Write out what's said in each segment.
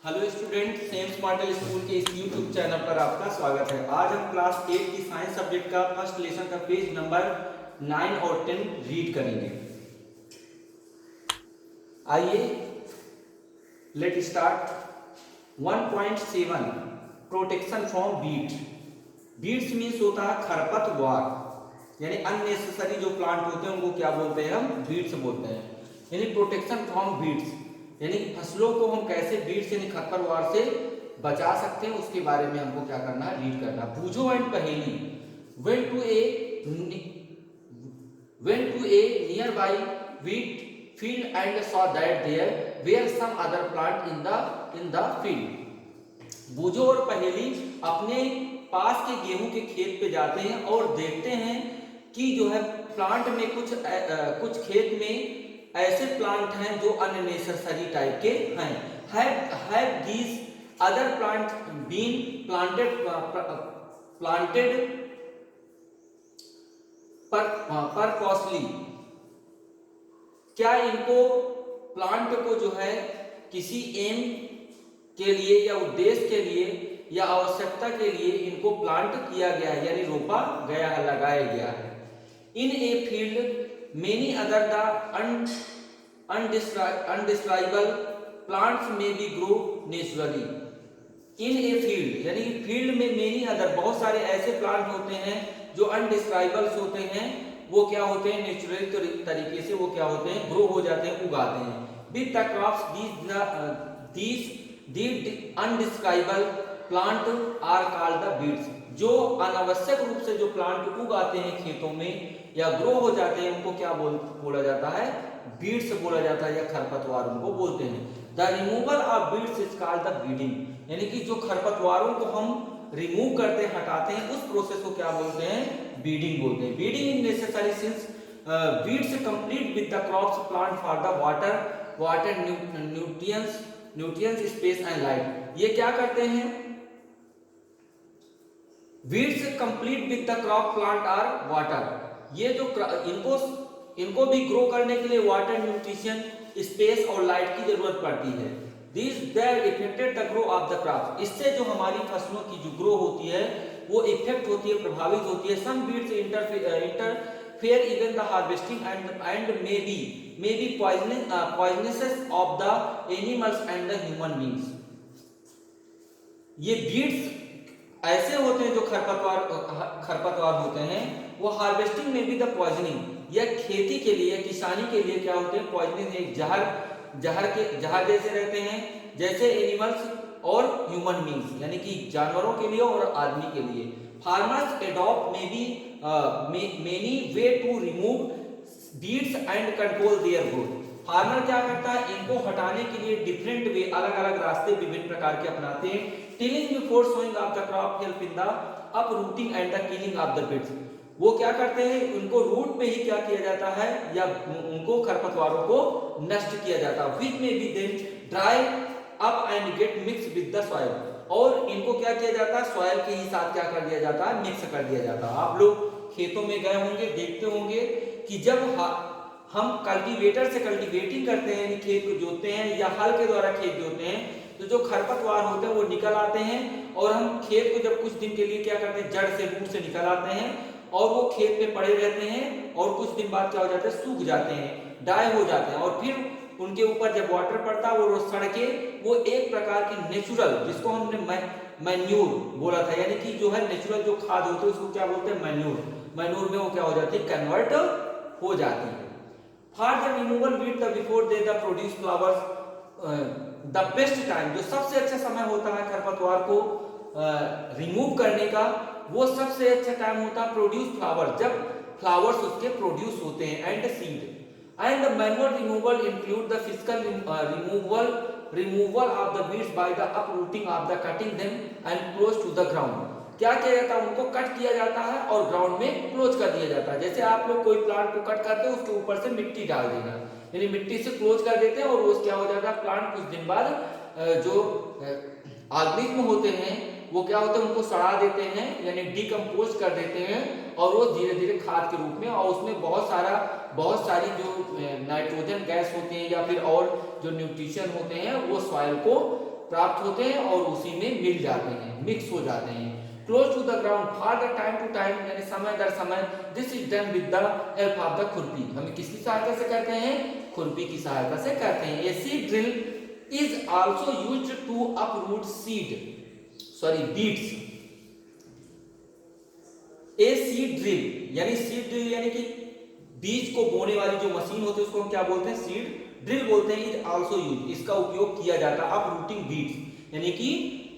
Hello student, same स्मार्टल school के इस YouTube channel पर आपका स्वागत है। आज हम क्लास 8 की साइंस सब्जेक्ट का फर्स्ट लेसन का पेज नंबर 9 और 10 रीड करेंगे। आइए let start. 1.7 protection from weed. Weeds means होता है खरपतवार, यानी अननेसेसरी जो प्लांट होते हैं उनको क्या बोलते हैं, हम बीट्स बोलते हैं। यानी प्रोटेक्शन फ्रॉम बीट्स यानी फसलों को हम कैसे बीट्स यानी खरपतवार से बचा सकते हैं, उसके बारे में हमको क्या करना है, रीड करना। बूझो एंड पहेली। When to a nearby wheat field and saw that there were some other plant in the field। बूझो और पहेली अपने पास के गेहूं के खेत पे जाते हैं और देखते हैं कि जो है प्लांट में कुछ खेत में ऐसे प्लांट हैं जो अननेसेसरी टाइप के हैं। Have these other plant been planted purposely. क्या इनको प्लांट को जो है किसी एम के लिए या उद्देश्य के लिए या आवश्यकता के लिए इनको प्लांट किया गया है, यानी रोपा गया है, लगाया गया है। In a field many other the undescribable plants में be grow naturally. In a field यानी फील्ड में मेनी अदर बहुत सारे ऐसे प्लांट होते हैं जो अनडिस्क्राइबल्स होते हैं, वो क्या होते हैं, नेचुरली तरीके से वो क्या होते हैं, ग्रो हो जाते हैं, उगाते हैं। With the crops these undescribable plant are called the weeds. जो अनावश्यक रूप से जो प्लांट उगाते हैं खेतों में या ग्रो हो जाते हैं उनको क्या बोला जाता है, बीट्स बोला जाता है या खरपतवार उनको बोलते हैं। The removal of weeds is called the weeding. यानी कि जो खरपतवारों को हम रिमूव करते हैं, हटाते हैं, उस प्रोसेस को क्या बोलते हैं, बीडिंग बोलते हैं। Weeding is necessary since weeds compete with the crops plant for the water nutrients space and light. ये क्या करते हैं, weeds compete with the crop plant are water. ये जो इनको भी ग्रो करने के लिए वाटर, न्यूट्रिशन, स्पेस और लाइट की जरूरत पड़ती है। These that affected the grow of the crops। इससे जो हमारी फसलों की जो ग्रो होती है वो इफेक्ट होती है, प्रभावित होती है। Some weeds interfere even the harvesting and may be poisonous of the animals and the human beings। ये बीड्स ऐसे होते हैं जो खरपतवार होते हैं, वो हार्वेस्टिंग में भी द पॉइजनिंग या खेती के लिए, किसानी के लिए क्या होते हैं, पॉइजनिंग, एक जहर जैसे रहते हैं, जैसे एनिमल्स और ह्यूमन बींग्स यानी कि जानवरों के लिए और आदमी के लिए। Farmers adopt many way to remove weeds and control their growth. Farmer क्या करता है, इनको हटाने के लिए डिफरेंट वे, अलग अलग रास्ते विभिन्न प्रकार के अपनाते हैं। Tilling before sowing of the crop help in the uprooting and the killing of the weeds. वो क्या करते हैं, उनको रूट पे ही क्या किया जाता है या उनको खरपतवारों को नष्ट किया जाता है। विच में be then dry up and get mix with the soil. और इनको क्या किया जाता है, सॉइल के ही साथ क्या कर दिया जाता है, मिक्स कर दिया जाता है। आप लोग खेतों में गए होंगे, देखते होंगे कि जब हम कल्टीवेटर से कल्टीवेटिंग करते हैं, खेत को जोतते हैं या हल के द्वारा खेत जोतते हैं, तो जो खरपतवार होते हैं वो निकल आते हैं और हम खेत को जब कुछ दिन के लिए क्या करते हैं, जड़ से, रूट से निकल आते हैं और वो खेत में पड़े रहते हैं और कुछ दिन बाद क्या हो जाते हैं, सूख जाते हैं, डाई हो जाते हैं। और फिर उनके ऊपर जब वाटर पड़ता है वो सड़ के वो एक प्रकार की नेचुरल, जिसको हमने मैन्यूर बोला था, यानी कि जो है नेचुरल जो खाद होती है उसको क्या बोलते हैं, मैन्यूर में वो क्या हो जाती है, कन्वर्ट हो जाती है। For the removal weed the before they the produce flowers. The best time, जो सबसे अच्छा समय होता है खरपतवार को रिमूव करने का, वो सबसे अच्छा टाइम होता है प्रोड्यूस फ्लावर, जब फ्लावर्स उसके प्रोड्यूस होते हैं, and seed. And the manual removal include the physical removal of the weeds by the uprooting of the cutting them and close to the ground. क्या किया जाता है, उनको कट किया जाता है और ग्राउंड में क्लोज कर दिया जाता है। जैसे आप लोग कोई प्लांट को कट करते हैं, उसके ऊपर से मिट्टी डाल देना, यानी मिट्टी से क्लोज कर देते हैं और वो क्या हो जाता है, प्लांट कुछ दिन बाद जो ऑर्गेनिज्म होते हैं वो क्या होता है, उनको सड़ा देते हैं, यानी डिकम्पोज कर देते हैं और वो धीरे धीरे खाद के रूप में, और उसमें बहुत सारी जो नाइट्रोजन गैस होते हैं या फिर और जो न्यूट्रिशन होते हैं वो सॉइल को प्राप्त होते हैं और उसी में मिल जाते हैं, मिक्स हो जाते हैं। Close to the ground for the time to time, यानी समय दर समय। This is done with the help of the khurpi. हमें किसकी सहायता से करते हैं? खुरपी की सहायता से करते हैं। A seed drill is also used to uproot weeds. A seed drill यानी कि बीज को बोने वाली जो मशीन होती है उसको हम क्या बोलते हैं? सीड ड्रिल बोलते हैं। इज आल्सो यूज, इसका उपयोग किया जाता है अपरूटिंग बीट्स, यानी कि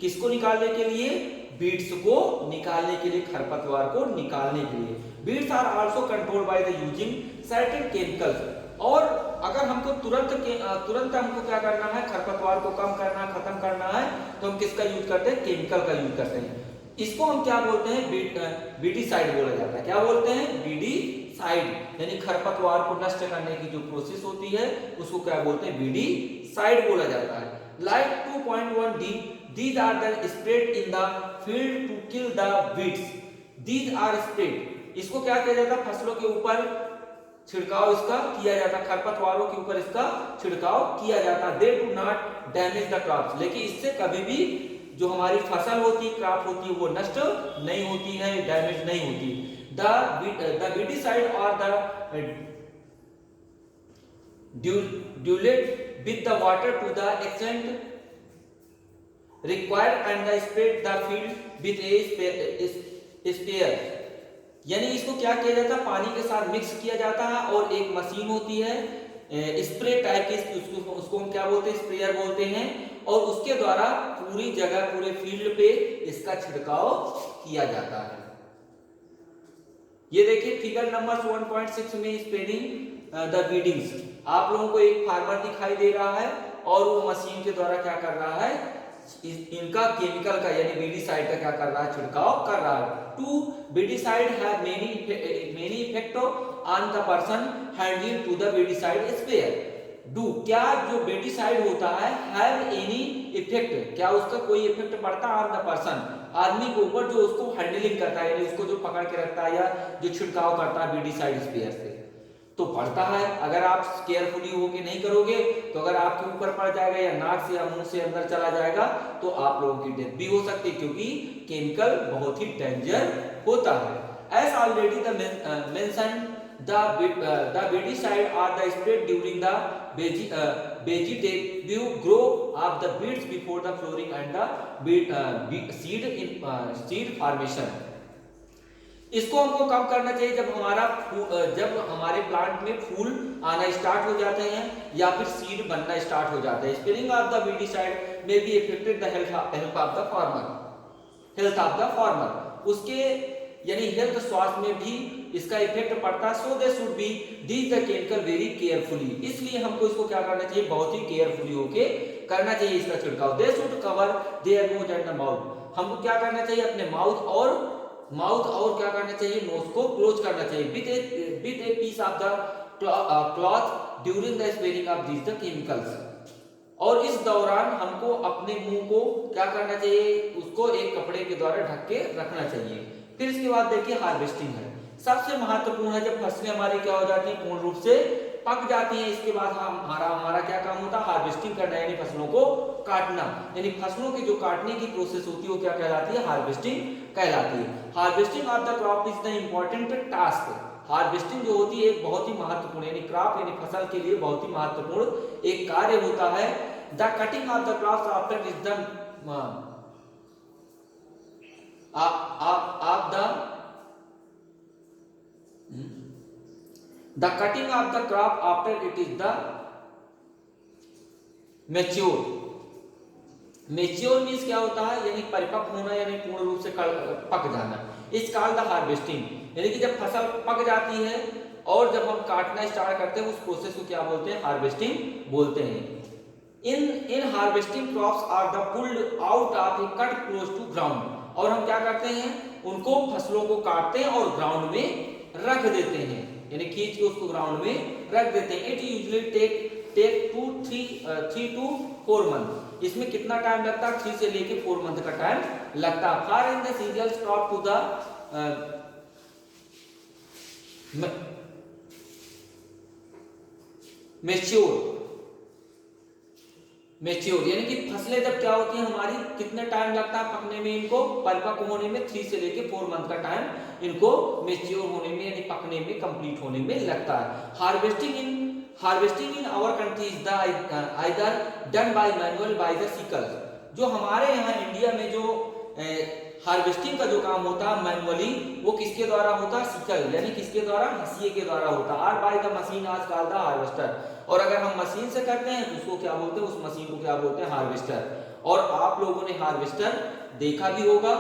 किसको निकालने के लिए? बीट्स को निकालने के लिए, खरपतवार को निकालने के लिए। Weeds are also controlled by the using certain chemicals. और अगर हमको तुरंत हमको क्या करना है? खरपतवार को कम करना, खत्म करना है, तो हम किसका यूज करते हैं? केमिकल का यूज करते हैं। इसको हम क्या बोलते हैं? बीडीसाइड बोला जाता है। क्या बोलते हैं? बीडीसाइड, यानी खरपतवार को नष्ट करने की जो प्रोसेस होती है उसको क्या बोलते हैं? बीडीसाइड बोला जाता है। Like 2.1 D, these are then sprayed in the field to kill the weeds. These are sprayed, इसको क्या किया जाता है? फसलों के ऊपर छिड़काव इसका किया जाता है, खरपतवारों के ऊपर इसका छिड़काव किया जाता है। They do not damage the crops, लेकिन इससे कभी भी जो हमारी फसल होती है, क्रॉप होती है, वो नष्ट नहीं होती है, डैमेज नहीं होती। The weedicide or the dilute with the water to the extent required and the spread the field with a sprayer, यानी इसको क्या किया जाता है? पानी के साथ मिक्स किया जाता है और एक मशीन होती है स्प्रे टाइप की, उसको हम क्या बोलते हैं? स्प्रेयर बोलते हैं। और उसके द्वारा पूरी जगह, पूरे फील्ड पे इसका छिड़काव किया जाता है। ये देखिए फिगर नंबर 1.6 में स्प्रेइंग द वीडिंग्स। आप लोगों को एक फार्मर दिखाई दे रहा है और वो मशीन के द्वारा क्या कर रहा है? इनका केमिकल का यानी बीडीसाइड का क्या कर रहा है? छिड़काव कर रहा है। To weedicide have many effect on the person handling to the weedicide sprayer. Do, क्या जो बीडीसाइड होता है हैव एनी इफेक्ट, क्या उसका कोई इफेक्ट पड़ता है ऑन द पर्सन, आदमी के ऊपर जो उसको हैंडलिंग करता है, यानी उसको जो पकड़ के रखता है या जो छिड़काव करता है बीडीसाइड स्प्रेयर से, तो पड़ता है। अगर आप केयरफुली होके नहीं करोगे तो अगर आपके ऊपर पड़ जाएगा या नाक से या मुंह से अंदर चला जाएगा तो आप लोगों की डेथ भी हो सकती है, क्योंकि केमिकल बहुत ही डेंजर होता है। As already the mention the weedicide are the spread during the vegetative grow of the beets before the flowering and the seed formation। इसको हमको कब करना चाहिए? जब हमारे प्लांट में फूल आना स्टार्ट हो जाते हैं या फिर सीड बनना स्टार्ट हो जाता है। Spraying of the weedicide may be affected the health of the farmer, उसके यानी हेल्थ, स्वास्थ्य में भी इसका इफेक्ट पड़ता है। So they should be deal the chemical very carefully, इसलिए हमको इसको क्या करना चाहिए? बहुत ही केयरफुली होके करना चाहिए इसका छिड़काव। They should cover their nose and the mouth, हमको क्या करना चाहिए? अपने माउथ और क्या करना चाहिए? नोज को क्लोज करना चाहिए with a piece of the cloth during the spraying of these the chemicals. और इस दौरान हमको अपने मुंह को क्या करना चाहिए? उसको एक कपड़े के द्वारा ढक के रखना चाहिए। फिर इसके बाद देखिए हार्वेस्टिंग है, सबसे महत्वपूर्ण है। जब फसलें हमारी क्या हो जाती है? पूर्ण रूप से पक जाती हैं, इसके बाद हमारा क्या काम होता है? हार्वेस्टिंग करना, यानी फसलों को काटना, यानी फसलों की जो काटने की प्रोसेस होती है वो क्या कहलाती है? हार्वेस्टिंग कहलाती है। Harvesting of the crop is the important task. Harvesting जो होती है एक बहुत ही महत्वपूर्ण, यानी क्रॉप यानी फसल के लिए बहुत ही महत्वपूर्ण एक कार्य होता है। The cutting of the crops after is the the cutting of the crop after it is the mature means क्या होता है? यानी परिपक्व होना, यानी पूर्ण रूप से पक जाना। इस कॉल्ड द हार्वेस्टिंग, यानी कि जब फसल पक जाती है और जब हम काटना स्टार्ट करते हैं उस प्रोसेस को क्या बोलते हैं? हार्वेस्टिंग बोलते हैं। In harvesting crops are the pulled out of a cut close to ground, और हम क्या करते हैं? उनको फसलों को काटते हैं और ग्राउंड में रख देते हैं, यानी खींच के उसको ग्राउंड में रख देते हैं। It usually take 3 to 4 month, इसमें कितना टाइम लगता है? 3 से लेके 4 मंथ का टाइम लगता है। For in the cereals crop to the mature, यानी कि फसलें जब क्या होती हैं हमारी, कितने टाइम लगता है पकने में, इनको परिपक्व होने में 3 से लेके 4 मंथ का टाइम इनको मेच्योर होने में यानी पकने में, कंप्लीट होने में लगता है। Harvesting in our country is the either done by manual by the sickle. जो हमारे यहाँ इंडिया में जो हार्वेस्टिंग का जो काम होता है मैनुअली, वो किसके द्वारा होता है, सिकल यानी किसके द्वारा, हंसिए के द्वारा होता है। आर बाय द मशीन आज कॉल्ड द हार्वेस्टर। और अगर हम मशीन से करते हैं तो उसको क्या बोलते हैं, उस मशीन को क्या बोलते हैं, हार्वेस्टर। और आप लोगों ने हार्वेस्टर देखा भी होगा,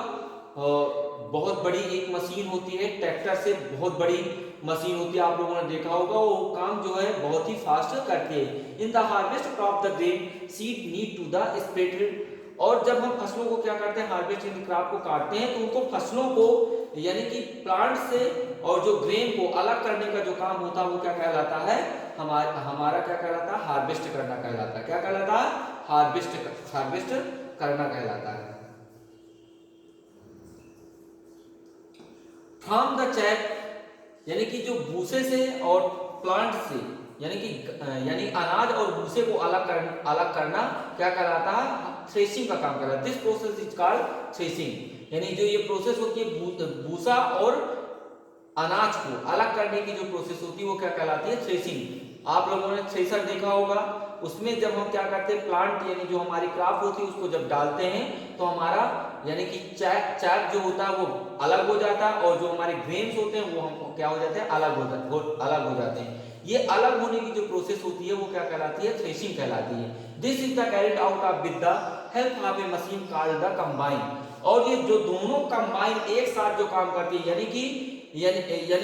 बहुत बड़ी एक मशीन होती है, ट्रैक्टर से बहुत बड़ी मशीन होती है, आप लोगों ने देखा होगा, वो काम जो है बहुत ही फास्ट करती है। In the harvest crop the grain seed need to the spreaded. और जब हम फसलों को क्या करते हैं, हार्वेस्ट इन क्रॉप को काटते हैं, तो उनको फसलों को यानी कि प्लांट से और जो ग्रेन को अलग करने का जो काम होता है वो क्या कहलाता है, हमारा क्या कहलाता है, हार्वेस्ट करना कहलाता है। क्या कहलाता है, हार्वेस्ट करना कहलाता है। फ्रॉम द चैप, यानी कि जो भूसे से और प्लांट से, यानी अनाज और भूसे को अलग करना क्या कहलाता है, थ्रेशिंग का काम करता है। This process is called threshing, यानी जो ये प्रोसेस होती है भूसा और अनाज को अलग करने की जो प्रोसेस होती है वो क्या कहलाती है, थ्रेशिंग। आप लोगों ने थ्रेशर देखा होगा, उसमें जब हम क्या करते हैं, प्लांट यानी जो हमारी क्रॉप होती है उसको जब डालते हैं तो हमारा यानी कि चैप जो होता है वो अलग हो जाता है, और जो हमारे ग्रेन्स होते हैं वो हमको क्या हो जाते हैं, अलग हो जाते हैं। ये अलग होने की जो प्रोसेस होती है वो क्या कहलाती है, थ्रेशिंग कहलाती है। This is the carried out of with the help of A machine called the combine. और ये जो दोनों कंबाइन एक साथ जो काम करती है, यानी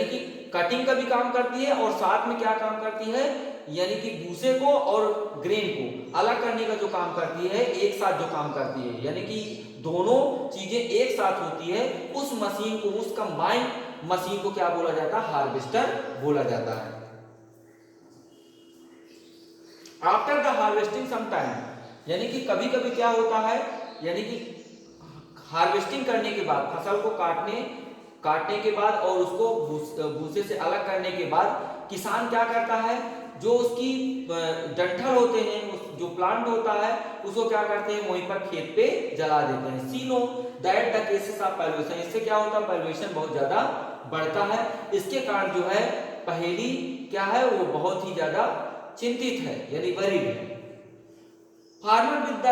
कि कटिंग का भी काम करती है और साथ में क्या काम करती है, यानी कि भूसे को और ग्रेन को अलग करने का जो काम करती है, एक साथ जो काम करती है, यानी कि दोनों चीजें एक साथ होती है, उस मशीन को, उस कंबाइन मशीन को क्या बोला जाता है, हार्वेस्टर बोला जाता है। After the harvesting some time, यानी कि कभी कभी क्या होता है, यानी कि हार्वेस्टिंग करने के बाद, फसल को काटने के बाद और उसको भूसे से अलग करने के बाद किसान क्या करता है, जो उसकी डंठल होते हैं, जो प्लांट होता है उसको क्या करते हैं, वहीं पर खेत पे जला देते हैं। See know that the cases of pollution, इससे क्या होता है, पॉल्यूशन बहुत ज्यादा बढ़ता है। इसके कारण जो है पहेली क्या है, वो बहुत ही ज्यादा चिंतित है, यानी वरीड है। Farmer with the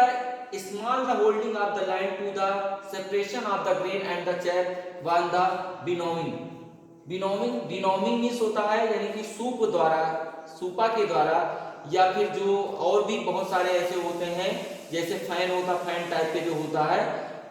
small the holding of the land to the separation of the grain and the chaff one the winnowing means होता है, यानी कि सूपा के द्वारा, या फिर जो और भी बहुत सारे ऐसे होते हैं, जैसे फैन टाइप के जो होता है,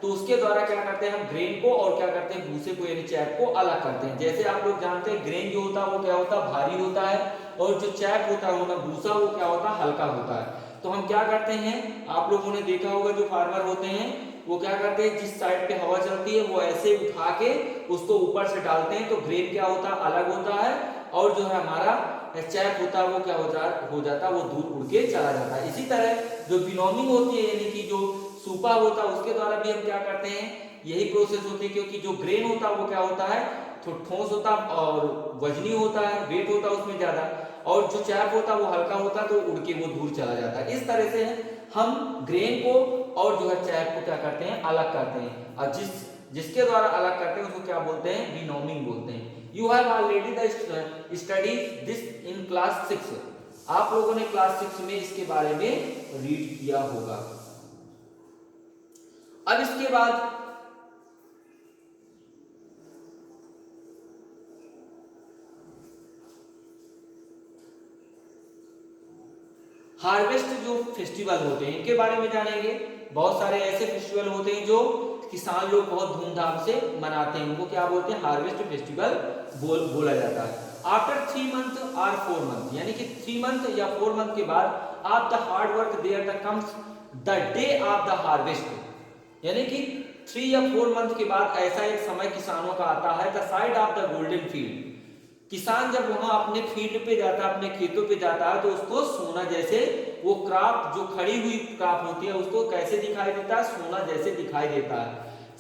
तो उसके द्वारा क्या करते हैं हम ग्रेन को और क्या करते हैं भूसे को यानी चैप को अलग करते हैं। जैसे आप लोग जानते हैं ग्रेन जो होता है वो क्या होता है, भारी होता है, और जो चैप होता है वो भूसा वो क्या होता है, हल्का होता है। तो हम क्या करते हैं, आप लोगों ने देखा होगा जो फार्मर होते हैं वो क्या करते हैं, जिस साइड पे हवा चलती है वो ऐसे उठा के उसको ऊपर से डालते हैं, तो ग्रेन क्या होता है, अलग होता है, और जो है हमारा चैप होता है वो क्या हो जाता है, वो दूर उड़ के चला जाता है। इसी तरह जो बिनोमिंग होती है, यानी कि जो सूपा होता है उसके द्वारा भी हम क्या करते हैं, यही प्रोसेस होती है, क्योंकि जो ग्रेन होता है वो क्या होता है, तो ठोस होता और वजनी होता है, वेट होता है उसमें ज्यादा, और जो चैप होता है वो हल्का होता है, तो उड़ के वो दूर चला जाता है। इस तरह से हम ग्रेन को और जो है चैप को क्या करते हैं, अलग करते हैं, और जिसके द्वारा अलग करते हैं उसको क्या बोलते हैं, विनोमिंग बोलते हैं। You have already study this in class 6, आप लोगों ने क्लास 6 में इसके बारे में रीड किया होगा। अब इसके बाद हार्वेस्ट जो फेस्टिवल होते हैं इनके बारे में जानेंगे। बहुत सारे ऐसे फेस्टिवल होते हैं जो किसान लोग बहुत धूमधाम से मनाते हैं, उनको क्या बोलते हैं, हार्वेस्ट फेस्टिवल बोला जाता है। आफ्टर 3 मंथ और 4 मंथ, यानी कि 3 मंथ या 4 मंथ के बाद of the hard work there the comes the day of the harvest, यानी कि 3 या 4 मंथ के बाद ऐसा एक समय किसानों का आता है, the side of the golden field. किसान जब वहां अपने फील्ड पे जाता है, अपने खेतों पे जाता है, तो उसको सोना जैसे वो क्रॉप जो खड़ी हुई क्रॉप होती है उसको कैसे दिखाई देता है, सोना जैसे दिखाई देता है।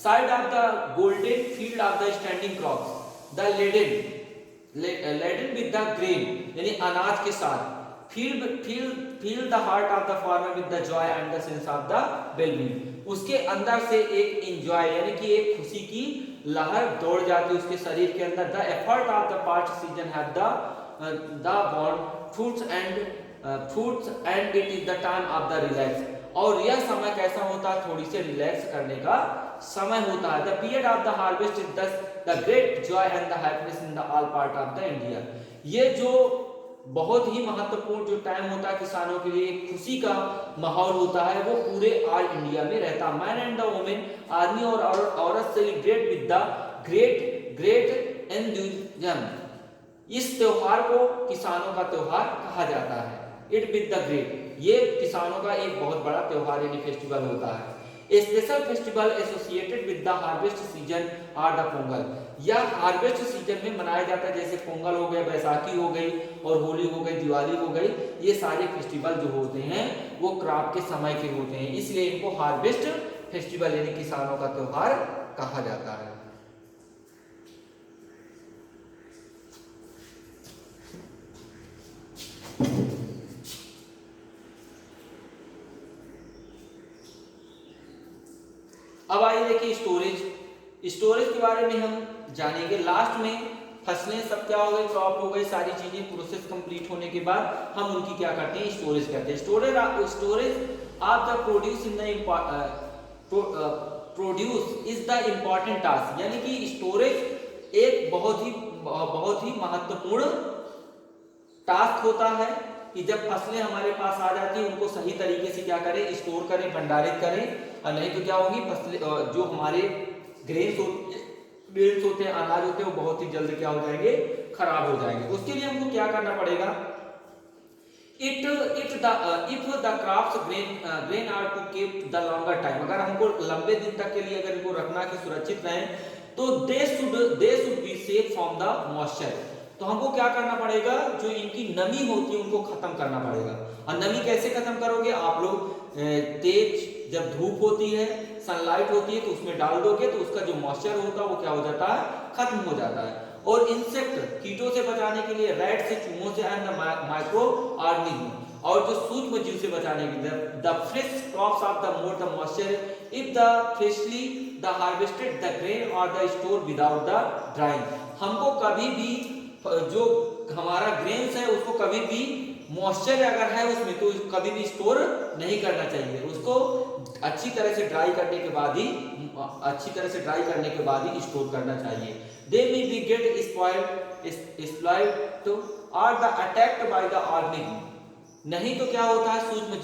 Side of the golden field of the standing crops the laden with the grain, यानी अनाज के साथ feel the heart of the farmer with the joy and the sense of the wellbeing. उसके अंदर से एक इंजॉय यानी कि एक खुशी की लहर दौड़ जाती है उसके शरीर के अंदर। The effort of the past season have the bond fruits and it is the time of the relax. और यह समय कैसा होता है, थोड़ी सी रिलैक्स करने का समय होता है। The period of the harvest is the great Joy and the happiness in the all part of the India. ये जो बहुत ही महत्वपूर्ण जो टाइम होता है किसानों के लिए, खुशी का माहौल होता है, वो पूरे ऑल इंडिया में रहता है। मैन एंड द वुमेन, आदमी और औरत celebrate with the great enthusiasm. इस त्योहार को किसानों का त्योहार कहा जाता है। इट विद द ग्रेट, ये किसानों का एक बहुत बड़ा त्योहार यानी फेस्टिवल होता है। A special festival associated with the harvest season are the Pongal. यह हार्वेस्ट सीजन में मनाया जाता है, जैसे पोंगल हो गया, बैसाखी हो गई और होली हो गई, दिवाली हो गई। ये सारे फेस्टिवल जो होते हैं वो क्रॉप के समय के होते हैं, इसलिए इनको हार्वेस्ट फेस्टिवल यानी किसानों का त्योहार कहा जाता है। अब आइए देखिए स्टोरेज के बारे में हम जानेंगे। लास्ट में फसलें सब क्या हो गई, क्रॉप हो गई, सारी चीजें प्रोसेस कंप्लीट होने के बाद हम उनकी क्या करते हैं, स्टोरेज करते हैं। Storage of the produce in the produce is the important task. यानी कि स्टोरेज एक बहुत ही महत्वपूर्ण टास्क होता है कि जब फसलें हमारे पास आ जाती हैं उनको सही तरीके से क्या करें, स्टोर करें, भंडारित करें। और नहीं तो क्या होगी, फसलें जो हमारे ग्रेन्स होते हैं, अनाज होते हैं, वो बहुत ही जल्द क्या हो जाएंगे, खराब हो जाएंगे। उसके लिए हमको क्या करना पड़ेगा, if the crops grain are to keep the longer time, अगर हमको लंबे दिन तक के लिए अगर इनको रखना कि सुरक्षित रहें, तो दे should be safe from the moisture. तो हमको क्या करना पड़ेगा, जो इनकी नमी होती है उनको खत्म करना पड़ेगा। और नमी कैसे खत्म करोगे आप लोग, तेज जब धूप होती है, सनलाइट होती है, तो उसमें डाल दोगे तो उसका जो मॉइस्चर होता है वो क्या हो जाता है, खत्म हो जाता है। और इंसेक्ट कीटों से बचाने के लिए रैट से, चूहों से एंड माइक्रो ऑर्गेनिज्म, और जो सूक्ष्म जीव से बचाने के लिए the fresh crops of the more the moisture if the freshly the harvested the grain और the store without the drying. हमको कभी भी जो हमारा ग्रेन्स है उसको कभी भी मॉइस्चर अगर है उसमें तो कभी भी स्टोर नहीं करना चाहिए, उसको अच्छी तरह से ड्राई करने के बाद ही स्टोर करना चाहिए। दे मे बी गेट स्पॉइल्ड और the attacked by the organism. नहीं तो क्या होता है, सूक्ष्म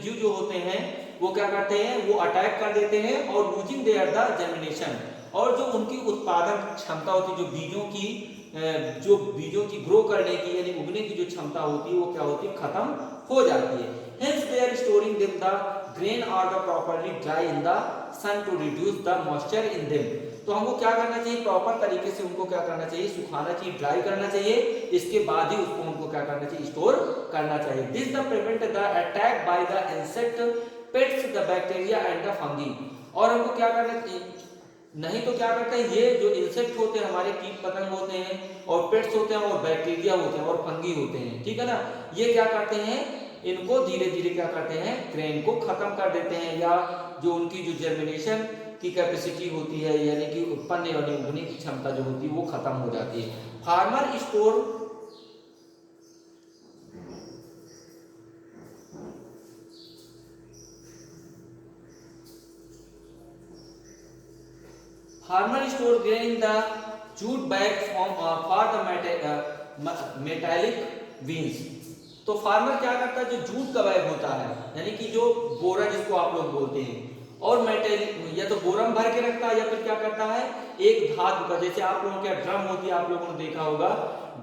जीव जो होते हैं वो क्या करते हैं, वो अटैक कर देते हैं और लूजिंग देयर द जर्मिनेशन, और जो उनकी उत्पादन क्षमता होती है, जो बीजों की ग्रो करने की यानी उगने की जो क्षमता होती है वो क्या होती है, खत्म हो जाती है। Hence they are storing them the grain or the properly dry in the sun to reduce the moisture in them। तो हमको क्या करना चाहिए, प्रॉपर तरीके से उनको क्या करना चाहिए, सुखाना चाहिए, ड्राई करना चाहिए, इसके बाद ही उसको हमको क्या करना चाहिए, स्टोर करना चाहिए। This the prevent the attack by the insect, pests, the bacteria and the fungi। और हमको क्या करना चाहिए, नहीं तो क्या करते हैं, ये जो इंसेक्ट होते हैं हमारे कीट पतंग होते हैं, और पेट्स होते हैं, और बैक्टीरिया होते हैं, और फंगी होते हैं, ठीक है ना, ये क्या करते हैं, इनको धीरे धीरे क्या करते हैं, ग्रेन को खत्म कर देते हैं, या जो उनकी जो जर्मिनेशन की कैपेसिटी होती है यानी कि उत्पन्न यानी उगने की क्षमता जो होती है वो खत्म हो जाती है। Farmer store grain in the jute bag for the metallic beans. तो फार्मर क्या करता है, जो जूट का बैग होता है यानी कि जो बोरा जिसको आप लोग बोलते हैं, और मेटालिक या तो बोरम भर के रखता है, या फिर क्या करता है, एक धातु का, जैसे आप लोगों के ड्रम होती है, आप लोगों ने देखा होगा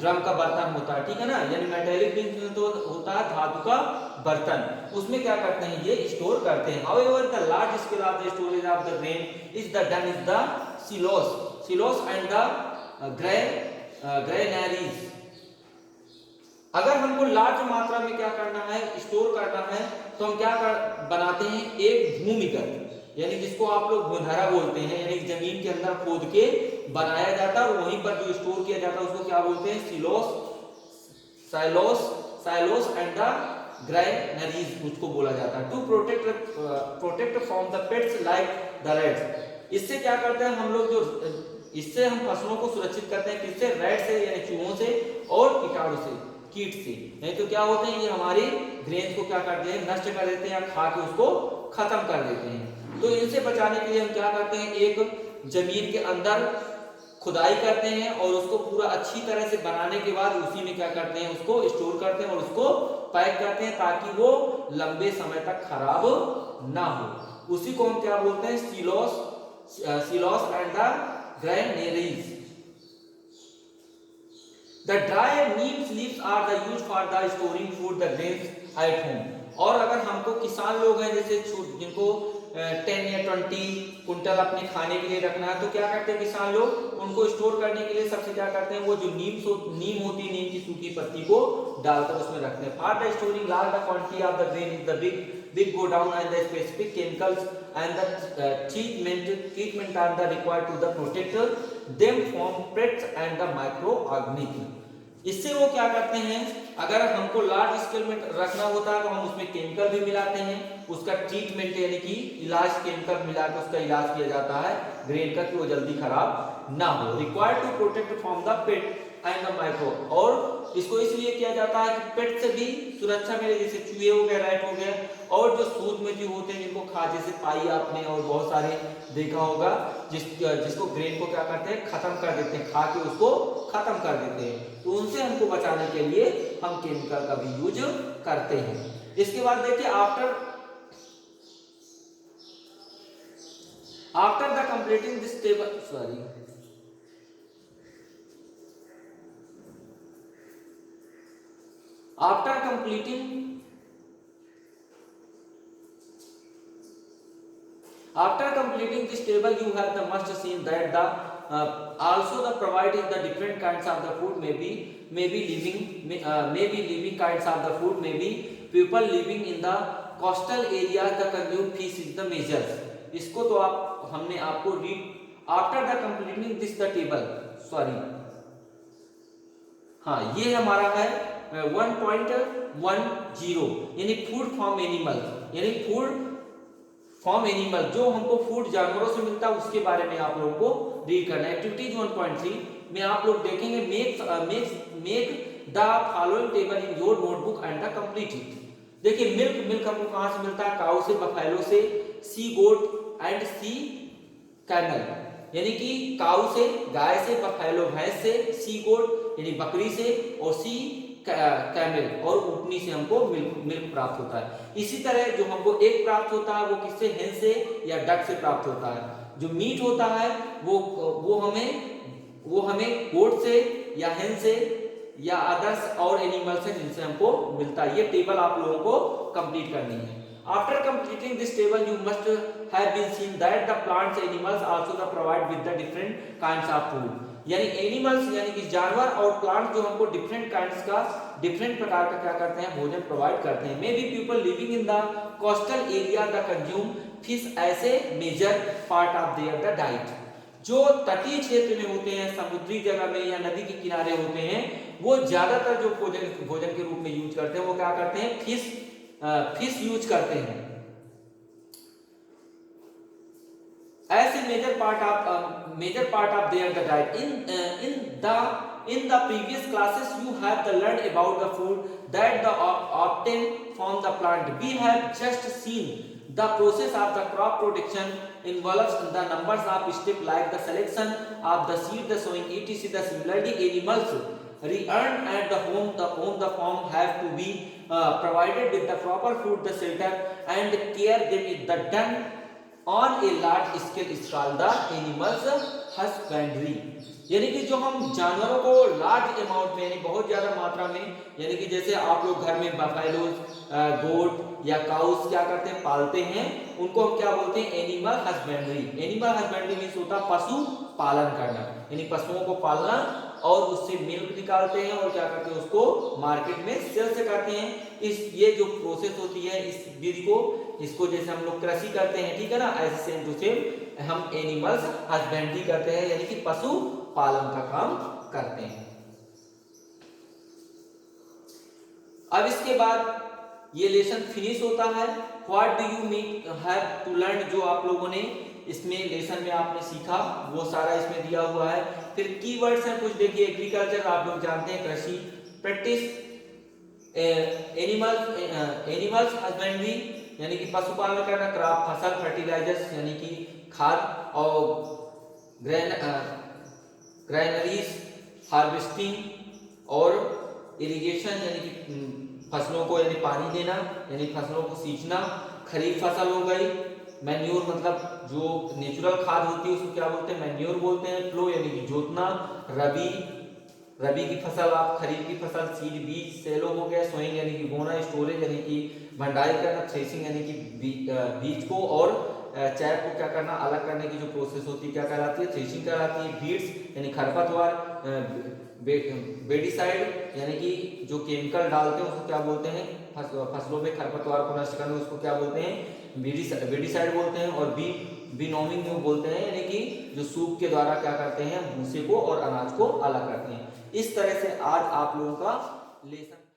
ड्रम का बर्तन होता है, ठीक है ना, यानी मेटालिक बीन्स में तो होता है धातु का बर्तन, उसमें क्या करते हैं, ये स्टोर करते हैं। However the large scale of the storage of the grain is the done is the silos and the granaries. अगर हमको लार्ज मात्रा में क्या करना है, स्टोर करना है, तो हम क्या बनाते हैं, एक भूमिगत यानी जिसको आप लोग भूधरा बोलते हैं, यानी जमीन के अंदर खोद के बनाया जाता है, और वहीं पर जो स्टोर किया जाता है उसको क्या बोलते हैं, silos silos and the granaries उसको बोला जाता है। To protect from the pests like the rats. इससे क्या करते हैं हम लोग, जो इससे हम फसलों को सुरक्षित करते हैं किससे, रैट से यानी चूहों से और कीटाणु से, कीट से। नहीं तो क्या होते हैं ये हमारी ग्रेन को क्या करते हैं, नष्ट कर देते हैं या खा के उसको खत्म कर देते हैं। तो इनसे बचाने के लिए हम क्या करते हैं, एक जमीन के अंदर खुदाई करते हैं और उसको पूरा अच्छी तरह से बनाने के बाद उसी में क्या करते हैं, उसको स्टोर करते हैं और उसको पैक करते हैं ताकि वो लंबे समय तक खराब ना हो। उसी को हम क्या बोलते हैं, silos and the granaries. The dry neem leaves are the used for the storing food the grains at home। और अगर हमको किसान लोग हैं जैसे जिनको 10 या 20 कुंटल अपने खाने के लिए रखना है, तो क्या करते हैं किसान लोग, उनको स्टोर करने के लिए सबसे क्या करते हैं, वो जो नीम होती है, नीम की सूखी पत्ती को डालकर उसमें रखते हैं। For the storing large the quantity of the grain is the big go down and the specific chemicals and the treatment are the required to the protect them from pests and the microorganisms। इससे वो क्या करते हैं, अगर हमको large scale में रखना होता है तो हम उसमें केमिकल भी मिलाते हैं, उसका ट्रीटमेंट यानी कि इलाज, केमिकल मिलाकर उसका इलाज किया जाता है ग्रेन का कि वो जल्दी खराब ना हो। Required to protect from the pest and the micro. और इसको इसलिए किया जाता है कि पेट से भी सुरक्षा मिले, जैसे चूहे हो गए, रैट हो गए, और जो सूक्ष्म जीव होते हैं जिनको खा, जैसे पाई आपने और बहुत सारे देखा होगा जिसको ग्रेन को क्या करते हैं, खत्म कर देते हैं, खा के उसको खत्म कर देते हैं। तो उनसे हमको बचाने के लिए हम केमिकल का भी यूज करते हैं। इसके बाद देखिए after the completing this table After completing this table, you have the must seen that the also the providing the different kinds of the food may be living kinds of the food, may be people living in the coastal area the consume fish is the measures। इसको तो हमने आपको read after the completing this the table हाँ ये हमारा है 1.10 यानी food from animal, यानी फूड फ्रॉम एनिमल जो हमको फूड जानवरों से मिलता है उसके बारे में आप लोगों को रीड करना है। एक्टिविटीज 1.3 में आप लोग देखेंगे make the following table in your notebook and the complete it. देखिए मिल्क हमको कहां से मिलता है, काऊ से, बफेलो से, सी गोट एंड सी कैमल, यानी कि काऊ से गाय से, बफेलो भैंस से, सी गोट यानी बकरी से, और सी कैमल और ऊँटनी से हमको मिल्क प्राप्त होता है। इसी तरह जो हमको एग प्राप्त होता है वो किससे, हेन से या डक से प्राप्त होता है। जो मीट होता है वो हमें गोट से या हेन से या अदर्स और एनिमल से जिनसे हमको मिलता है। ये टेबल आप लोगों को कंप्लीट करनी है। After completing this table, you must have been seen that the plants, animals also the provide with the different kinds of food। यानी एनिमल्स यानी कि जानवर और प्लांट जो हमको डिफरेंट काइंड्स का, डिफरेंट प्रकार का क्या करते हैं, भोजन प्रोवाइड करते हैं। May be people living in the coastal area the consume fish as a major part of their the diet. जो तटीय क्षेत्र में होते हैं, समुद्री जगह में या नदी के किनारे होते हैं, वो ज्यादातर जो भोजन के रूप में यूज करते हैं वो क्या करते हैं, फिश यूज करते हैं as a major part of their the diet। In the previous classes you have learned about the food that the obtained from the plant। We have just seen the process of the crop production involves the numbers of steps like the selection of the seed, the sowing, etc। The similarly animals re-earned at the home the farm have to be provided with the proper food, the shelter and care them is the done on a large scale is called the animals husbandry। यानी कि जो हम जानवरों को large amount में यानी बहुत ज्यादा मात्रा में, यानी कि जैसे आप लोग घर में बफेलोज, गोट या काउस क्या करते हैं, पालते हैं, उनको हम क्या बोलते हैं, animal husbandry. Animal husbandry means होता है पशु पालन करना, यानी पशुओं को पालना और उससे मिल्क निकालते हैं और क्या करते हैं, उसको मार्केट में सेल से करते हैं। ये जो प्रोसेस होती है इस विधि को, इसको जैसे हम लोग कृषि करते हैं, ठीक है ना, ऐसे सेम टू सेम हम एनिमल्स हस्बेंड्री करते हैं, यानी कि पशु पालन का काम करते हैं। अब इसके बाद ये लेसन फिनिश होता है। What do you mean have to learn, जो आप लोगों ने इसमें लेसन में आपने सीखा वो सारा इसमें दिया हुआ है। फिर कीवर्ड्स हैं कुछ, देखिए एग्रीकल्चर आप लोग जानते हैं, कृषि, प्रैक्टिस एनिमल्स हस्बेंड्री यानी कि पशुपालन करना, क्रॉप फसल, फर्टिलाइजर्स यानी कि खाद, और ग्रैनरीज हार्वेस्टिंग, और इरिगेशन यानी कि फसलों को यानी पानी देना यानी फसलों को सींचना, खरीफ फसल हो गई, मैन्योर मतलब जो नेचुरल खाद होती है उसको क्या बोलते हैं, मैन्योर बोलते हैं, फ्लो यानी कि जोतना, रबी की फसल, आप खरीफ की फसल, सीड बीज, सेलो हो गया, सोइंग यानी कि बोना, स्टोरेज यानी कि भंडारित करना, थ्रेसिंग यानी कि बीज को और चैप को क्या करना, अलग करने की जो प्रोसेस होती है क्या कहलाती है, थ्रेसिंग कहलाती है, बीड्स यानी खरपतवार, बेडिसाइड यानी कि जो केमिकल डालते हैं उसको क्या बोलते हैं, फसलों में खरपतवार को नष्ट करने उसको क्या बोलते हैं, बेडिसाइड बोलते हैं, और विनोमिंग बोलते हैं यानी कि जो सूप के द्वारा क्या करते हैं, भूसे को और अनाज को अलग करते हैं। इस तरह से आज आप लोगों का लेसन